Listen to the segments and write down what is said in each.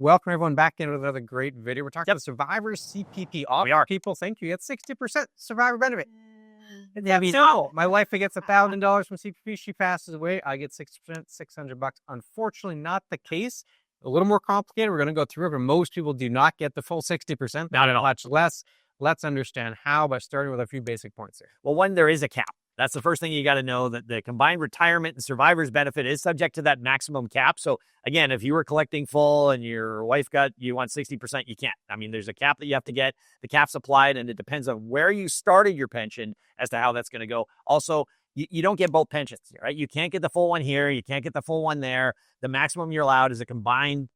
Welcome everyone back into another great video. We're talking about Survivor CPP. People think you get 60% Survivor benefit. No, my wife gets $1,000 from CPP. She passes away. I get 60%, $600. Unfortunately, not the case. A little more complicated. We're going to go through it, but most people do not get the full 60%. Not at all. Much less. Let's understand how by starting with a few basic points here. Well, one, there is a cap. That's the first thing you got to know, that the combined retirement and survivor's benefit is subject to that maximum cap. So again, if you were collecting full and your wife you want 60%, you can't. I mean, there's a cap that you have to get. The cap's applied, and it depends on where you started your pension as to how that's going to go. Also, you don't get both pensions, right? You can't get the full one here. You can't get the full one there. The maximum you're allowed is a combined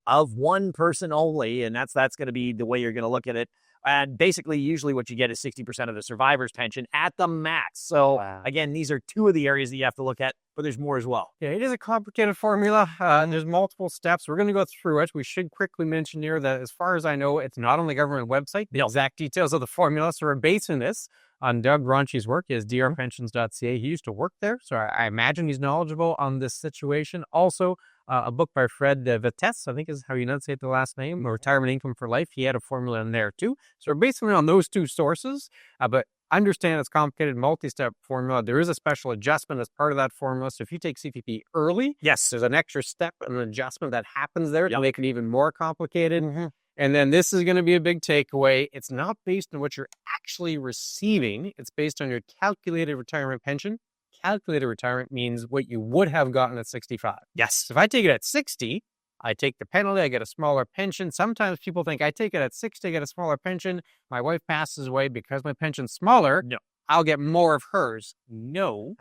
of one person only, and that's going to be the way you're going to look at it. And basically, usually what you get is 60% of the survivor's pension at the max. So again, these are two of the areas that you have to look at, but there's more as well. Yeah, it is a complicated formula, and there's multiple steps. We're going to go through it. We should quickly mention here that as far as I know, it's not on the government website. The exact details of the formula, so we're basing this on Doug Ronchi's work. He has drpensions.ca. He used to work there, so I imagine he's knowledgeable on this situation. Also, a book by Fred Vitesse, I think is how you enunciate the last name, Retirement Income for Life. He had a formula in there too. So we're basically on those two sources, but understand it's complicated, multi-step formula. There is a special adjustment as part of that formula. So if you take CPP early, yes, there's an extra step and an adjustment that happens there to make it even more complicated. And then this is going to be a big takeaway. It's not based on what you're actually receiving. It's based on your calculated retirement pension. Calculated retirement means what you would have gotten at 65. Yes. So if I take it at 60, I take the penalty, I get a smaller pension. Sometimes people think I take it at 60, I get a smaller pension. My wife passes away because my pension's smaller. No. I'll get more of hers. No,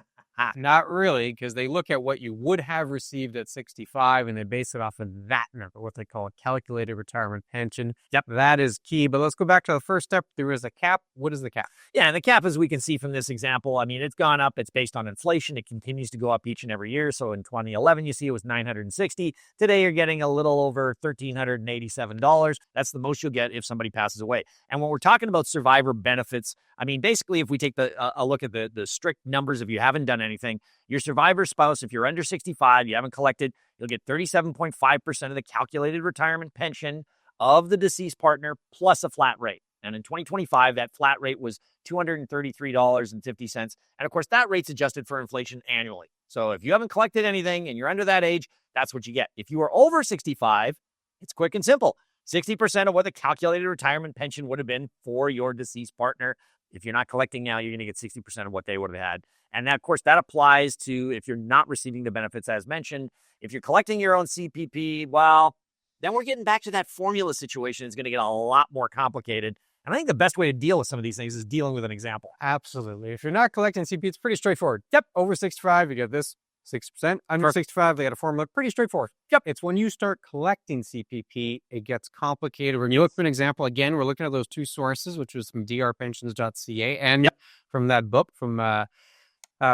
not really, because they look at what you would have received at 65 and they base it off of that number, what they call a calculated retirement pension. Yep. That is key. But let's go back to the first step. There is a cap. What is the cap? Yeah, and the cap, as we can see from this example, I mean, it's gone up. It's based on inflation. It continues to go up each and every year. So in 2011, you see it was $960. Today, you're getting a little over $1,387. That's the most you'll get if somebody passes away. And when we're talking about survivor benefits, I mean, basically, if we take a look at the strict numbers, if you haven't done anything, your survivor spouse, if you're under 65, you haven't collected, you'll get 37.5% of the calculated retirement pension of the deceased partner plus a flat rate. And in 2025, that flat rate was $233.50. And of course, that rate's adjusted for inflation annually. So if you haven't collected anything and you're under that age, that's what you get. If you are over 65, it's quick and simple. 60% of what the calculated retirement pension would have been for your deceased partner. If you're not collecting now, you're going to get 60% of what they would have had. And that, of course, that applies to if you're not receiving the benefits as mentioned. If you're collecting your own CPP, well, then we're getting back to that formula situation. It's going to get a lot more complicated. And I think the best way to deal with some of these things is dealing with an example. Absolutely. If you're not collecting CPP, it's pretty straightforward. Yep, over 65, you get this 60%. Under 65, they got a formula. Pretty straightforward. Yep. It's when you start collecting CPP, it gets complicated. When you look for an example, again, we're looking at those two sources, which was from drpensions.ca and from that book from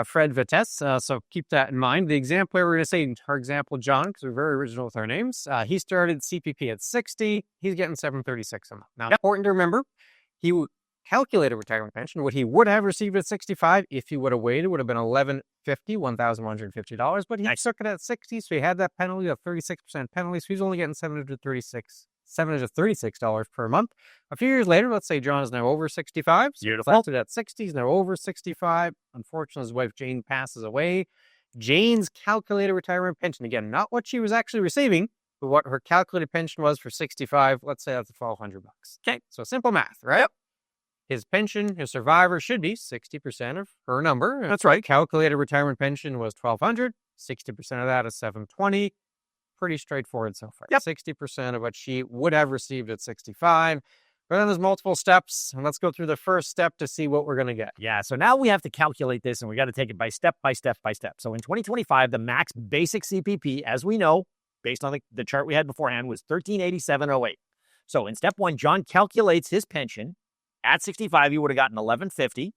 Fred Vitesse. So keep that in mind. The example we're going to say, for example, John, because we're very original with our names, he started CPP at 60. He's getting $736 a month. Now, important to remember, he calculated retirement pension. What he would have received at 65, if he would have waited, would have been $1,150, but he took it at 60, so he had that penalty of 36% penalty, so he's only getting $736 per month. A few years later, let's say John is now over 65. Beautiful. Collected at 60, he's now over 65. Unfortunately, his wife Jane passes away. Jane's calculated retirement pension, again, not what she was actually receiving, but what her calculated pension was for 65. Let's say that's $1,200. Okay, so simple math, right? Yep. His pension, his survivor, should be 60% of her number. That's right. Calculated retirement pension was $1,200. 60% of that is $720. Pretty straightforward so far. Yep. 60% of what she would have received at 65. But then there's multiple steps. And let's go through the first step to see what we're going to get. Yeah, so now we have to calculate this, and we got to take it by step by step by step. So in 2025, the max basic CPP, as we know, based on the chart we had beforehand, was $1,387.08. So in step one, John calculates his pension. At 65, you would have gotten $1,150,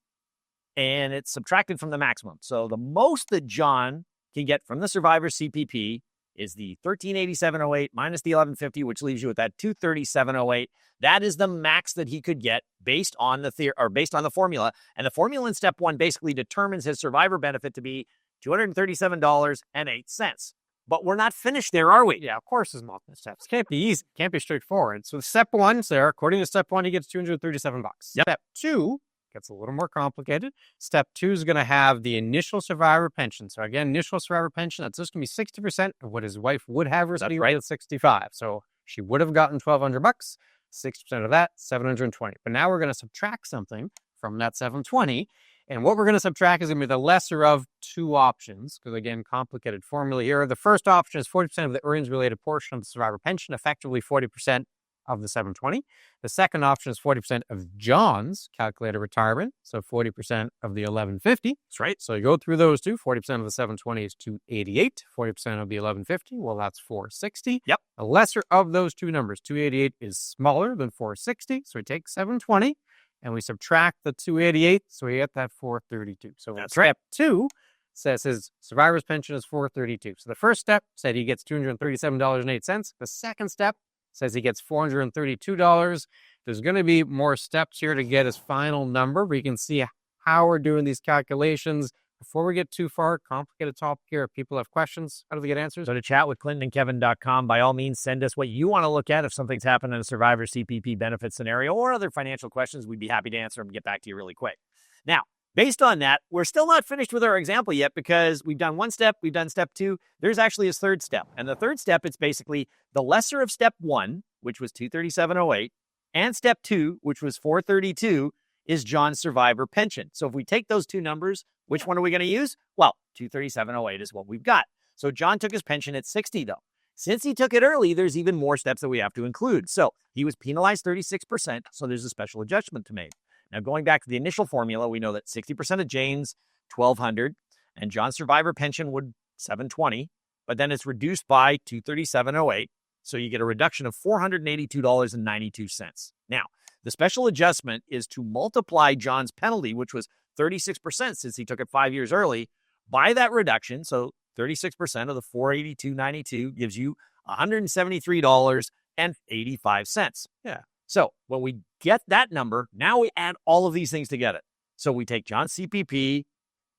and it's subtracted from the maximum. So the most that John can get from the survivor CPP is the $1,387.08 minus the $1,150, which leaves you with that $237.08. That is the max that he could get based on the formula. And the formula in step one basically determines his survivor benefit to be $237.08. But we're not finished there, are we? Yeah, of course there's multiple steps. Can't be easy. Can't be straightforward. So step one, there, according to step one, he gets $237. Yep. Step two gets a little more complicated. Step two is going to have the initial survivor pension. So again, initial survivor pension, that's just going to be 60% of what his wife would have received at 65. So she would have gotten $1,200. 60% of that, 720. But now we're going to subtract something from that 720. And what we're going to subtract is going to be the lesser of two options, because again, complicated formula here. The first option is 40% of the earnings-related portion of the survivor pension, effectively 40% of the 720. The second option is 40% of John's calculated retirement, so 40% of the 1150. That's right. So you go through those two. 40% of the 720 is 288. 40% of the 1150, well, that's 460. Yep. The lesser of those two numbers, 288, is smaller than 460, so we take 720. And we subtract the 288, so we get that 432. So that's right. Step two says his survivor's pension is 432. So the first step said he gets $237.08. The second step says he gets $432. There's going to be more steps here to get his final number. We can see how we're doing these calculations. Before we get too far, complicated topic here. If people have questions, how do they get answers? So to chat with ClintonandKevin.com, by all means, send us what you want to look at. If something's happened in a Survivor CPP benefit scenario or other financial questions, we'd be happy to answer them and get back to you really quick. Now, based on that, we're still not finished with our example yet because we've done one step, we've done step two. There's actually his third step. And the third step, it's basically the lesser of step one, which was $237.08, and step two, which was $432, is John's survivor pension. So if we take those two numbers, which one are we going to use? Well, $237.08 is what we've got. So John took his pension at 60, though. Since he took it early, there's even more steps that we have to include. So he was penalized 36%, so there's a special adjustment to make. Now, going back to the initial formula, we know that 60% of Jane's $1,200 and John's survivor pension would $720, but then it's reduced by $237.08, so you get a reduction of $482.92. Now, the special adjustment is to multiply John's penalty, which was 36% since he took it 5 years early, by that reduction. So 36% of the $482.92 gives you $173.85. Yeah. So when we get that number, now we add all of these things together. So we take John's CPP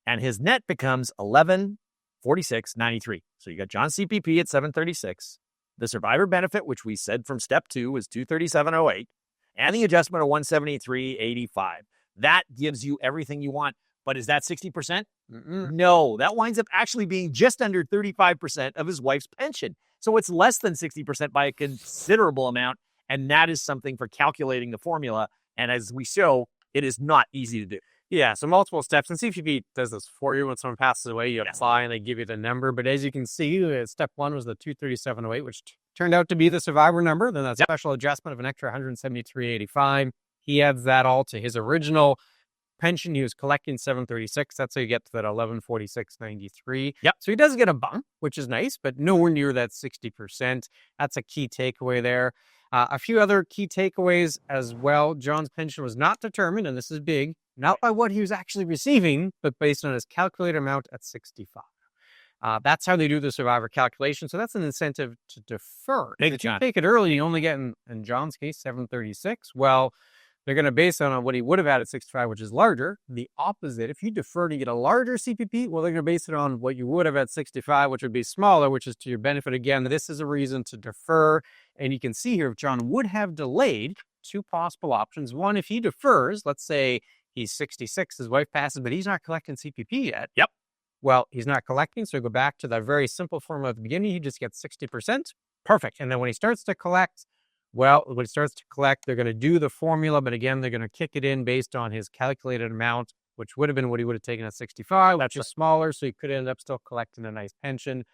and his net becomes $1146.93. So you got John's CPP at $736. The survivor benefit, which we said from step two, was $237.08, and the adjustment of $173.85. That gives you everything you want. But is that 60%? No, that winds up actually being just under 35% of his wife's pension. So it's less than 60% by a considerable amount. And that is something for calculating the formula. And as we show, it is not easy to do. Yeah, so multiple steps. And CPP does this for you. When someone passes away, you apply and they give you the number. But as you can see, step one was the $237.08, which turned out to be the survivor number. Then that special adjustment of an extra $173.85. He adds that all to his original pension. He was collecting $736. That's how you get to that $1146.93. Yep. So he does get a bump, which is nice, but nowhere near that 60%. That's a key takeaway there. A few other key takeaways as well. John's pension was not determined, and this is big, not by what he was actually receiving, but based on his calculated amount at 65. That's how they do the survivor calculation. So that's an incentive to defer. If you take it early, you only get, in John's case, $736. Well, they're going to base it on what he would have had at 65, which is larger. The opposite, if you defer to get a larger CPP, well, they're going to base it on what you would have at 65, which would be smaller, which is to your benefit. Again, this is a reason to defer. And you can see here, if John would have delayed, two possible options. One, if he defers, let's say he's 66, his wife passes, but he's not collecting CPP yet. Yep. Well, he's not collecting, so go back to that very simple formula at the beginning. He just gets 60%. Perfect. And then when he starts to collect, they're going to do the formula, but again, they're going to kick it in based on his calculated amount, which would have been what he would have taken at 65, which is smaller, so he could end up still collecting a nice pension.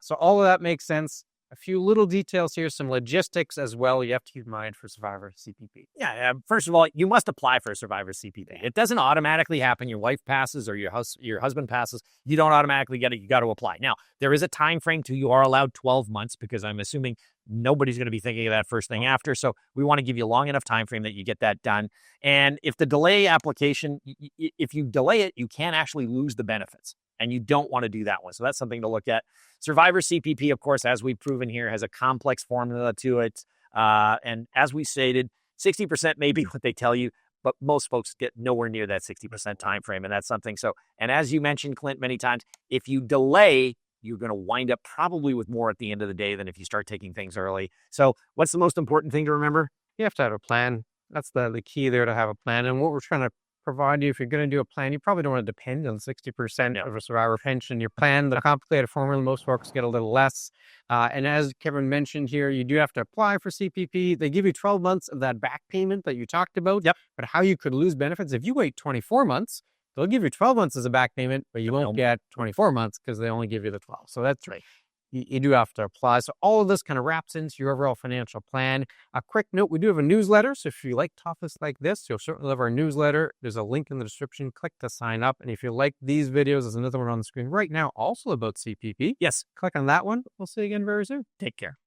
So all of that makes sense. A few little details here, some logistics as well you have to keep in mind for Survivor CPP. Yeah, first of all, you must apply for a Survivor CPP. It doesn't automatically happen. Your wife passes or your husband passes. You don't automatically get it. You got to apply. Now, there is a time frame too. You are allowed 12 months because I'm assuming nobody's going to be thinking of that first thing after. So we want to give you a long enough time frame that you get that done. And if the delay application, if you delay it, you can actually lose the benefits. And you don't want to do that one. So that's something to look at. Survivor CPP, of course, as we've proven here, has a complex formula to it. And as we stated, 60% may be what they tell you, but most folks get nowhere near that 60% time frame. And that's something. So, and as you mentioned, Clint, many times, if you delay, you're going to wind up probably with more at the end of the day than if you start taking things early. So what's the most important thing to remember? You have to have a plan. That's the key there, to have a plan. And what we're trying to provide you, if you're going to do a plan, you probably don't want to depend on 60% of a survivor pension. Your plan, the complicated formula, most folks get a little less. And as Kevin mentioned here, you do have to apply for CPP. They give you 12 months of that back payment that you talked about. But how you could lose benefits, if you wait 24 months, they'll give you 12 months as a back payment, but you won't get 24 months because they only give you the 12. So that's right. You do have to apply. So all of this kind of wraps into your overall financial plan. A quick note, we do have a newsletter. So if you like topics like this, you'll certainly love our newsletter. There's a link in the description. Click to sign up. And if you like these videos, there's another one on the screen right now also about CPP. Yes. Click on that one. We'll see you again very soon. Take care.